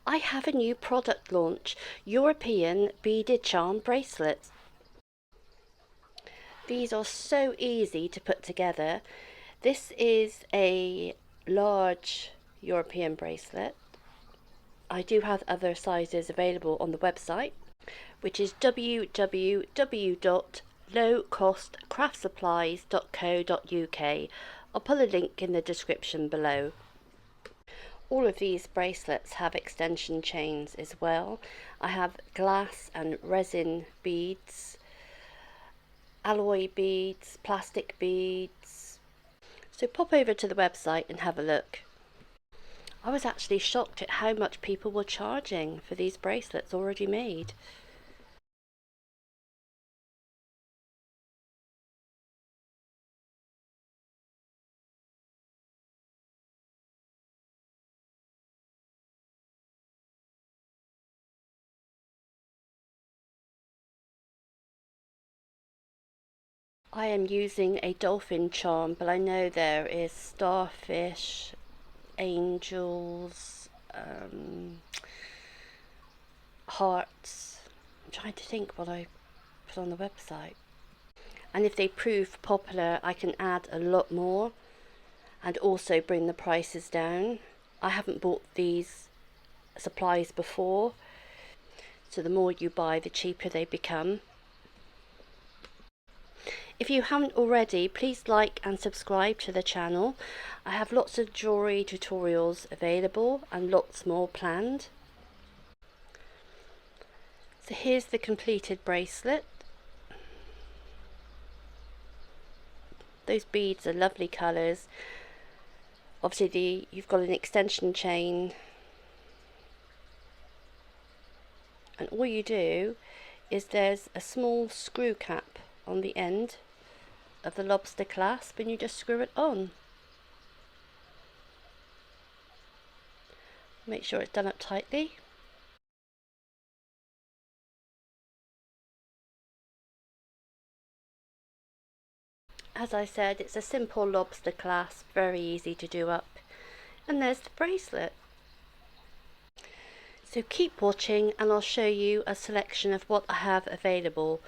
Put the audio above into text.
I have a new product launch, European beaded charm bracelets. These are so easy to put together. This is a large European bracelet. I do have other sizes available on the website, which is www.lowcostcraftsupplies.co.uk. I'll put a link in the description below. All of these bracelets have extension chains as well. I have glass and resin beads, alloy beads, plastic beads. So pop over to the website and have a look. I was actually shocked at how much people were charging for these bracelets already made. I am using a dolphin charm, but I know there is starfish, angels, hearts. I'm trying to think what I put on the website. And if they prove popular, I can add a lot more and also bring the prices down. I haven't bought these supplies before, so the more you buy, the cheaper they become. If you haven't already, please like and subscribe to the channel. I have lots of jewellery tutorials available and lots more planned. So here's the completed bracelet. Those beads are lovely colours. Obviously you've got an extension chain, and all you do is there's a small screw cap on the end of the lobster clasp and you just screw it on. Make sure it's done up tightly. As I said, it's a simple lobster clasp, very easy to do up. And there's the bracelet. So keep watching and I'll show you a selection of what I have available.